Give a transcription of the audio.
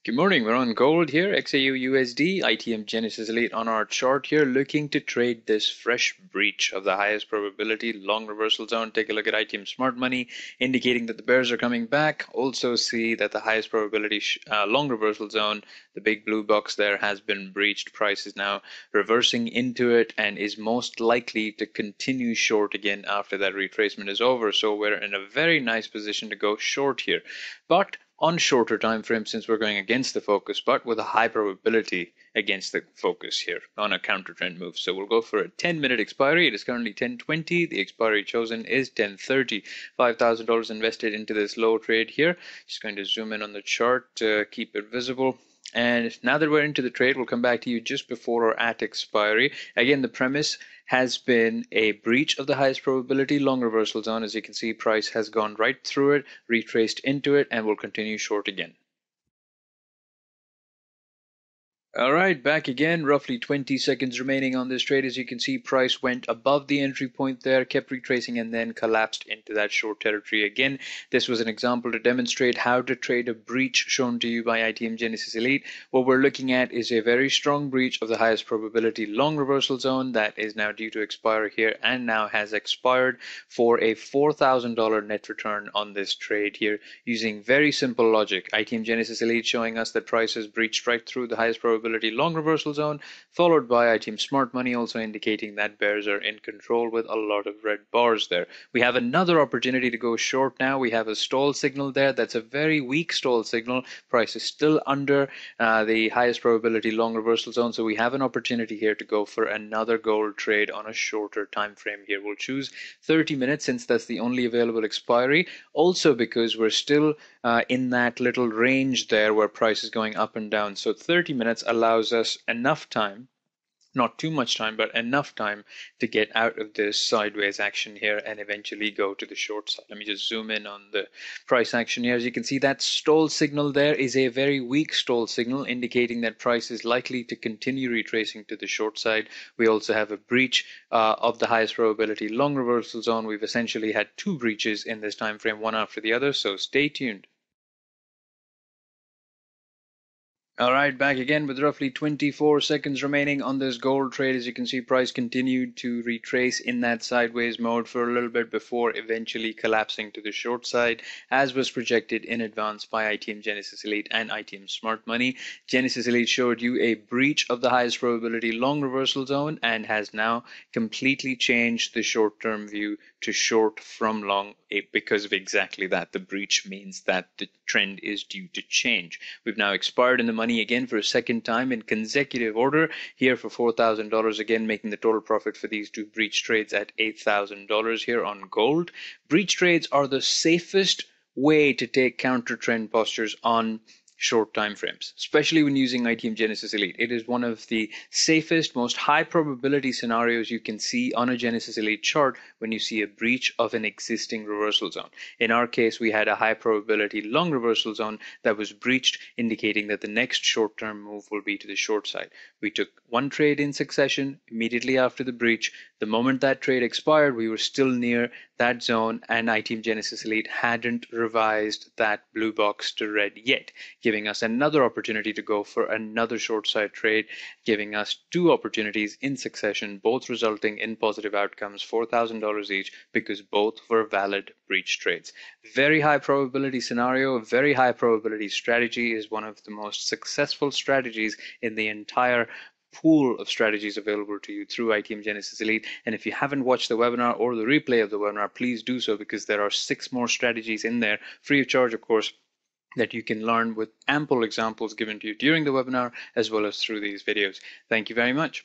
Good morning, we're on gold here, XAU USD, ITM Genesis Elite on our chart here, looking to trade this fresh breach of the highest probability long reversal zone. Take a look at ITM Smart Money, indicating that the bears are coming back. Also see that the highest probability long reversal zone, the big blue box there, has been breached. Price is now reversing into it and is most likely to continue short again after that retracement is over. So we're in a very nice position to go short here. But on shorter time frames, since we're going against the focus, but with a high probability against the focus here on a counter trend move. So we'll go for a 10-minute expiry. It is currently 10:20. The expiry chosen is 10:30. $5,000 invested into this low trade here. Just going to zoom in on the chart to keep it visible. And now that we're into the trade, we'll come back to you just before or at expiry. Again, the premise has been a breach of the highest probability long reversal zone. As you can see, price has gone right through it, retraced into it, and will continue short again. All right, back again, roughly 20 seconds remaining on this trade. As you can see, price went above the entry point there, kept retracing, and then collapsed into that short territory again. This was an example to demonstrate how to trade a breach shown to you by ITM Genesis Elite. What we're looking at is a very strong breach of the highest probability long reversal zone that is now due to expire here and now has expired for a $4,000 net return on this trade here using very simple logic. ITM Genesis Elite showing us that price has breached right through the highest probability long reversal zone, followed by ITM Smart Money also indicating that bears are in control with a lot of red bars there. We have another opportunity to go short now. We have a stall signal there. That's a very weak stall signal. Price is still under the highest probability long reversal zone, so we have an opportunity here to go for another gold trade on a shorter time frame here. We'll choose 30 minutes since that's the only available expiry. Also because we're still in that little range there where price is going up and down. So 30 minutes allows us enough time, not too much time, but enough time to get out of this sideways action here and eventually go to the short side. Let me just zoom in on the price action here. As you can see, that stall signal there is a very weak stall signal indicating that price is likely to continue retracing to the short side. We also have a breach of the highest probability long reversal zone. We've essentially had two breaches in this time frame, one after the other, so stay tuned. All right, back again with roughly 24 seconds remaining on this gold trade. As you can see, price continued to retrace in that sideways mode for a little bit before eventually collapsing to the short side, as was projected in advance by ITM Genesis Elite and ITM Smart Money. Genesis Elite showed you a breach of the highest probability long reversal zone and has now completely changed the short-term view to short from long because of exactly that. The breach means that the trend is due to change. We've now expired in the money again for a second time in consecutive order here for $4,000 again, making the total profit for these two breach trades at $8,000 here on gold. Breach trades are the safest way to take counter trend postures on short time frames, especially when using ITM Genesis Elite. It is one of the safest, most high probability scenarios you can see on a Genesis Elite chart when you see a breach of an existing reversal zone. In our case, we had a high probability long reversal zone that was breached, indicating that the next short-term move will be to the short side. We took one trade in succession immediately after the breach. The moment that trade expired, we were still near that zone, and ITM Genesis Elite hadn't revised that blue box to red yet, giving us another opportunity to go for another short side trade, giving us two opportunities in succession, both resulting in positive outcomes, $4,000 each, because both were valid breach trades. Very high probability scenario, very high probability strategy, is one of the most successful strategies in the entire pool of strategies available to you through ITM Genesis Elite. And if you haven't watched the webinar or the replay of the webinar, please do so, because there are 6 more strategies in there, free of charge, of course, that you can learn with ample examples given to you during the webinar as well as through these videos. Thank you very much.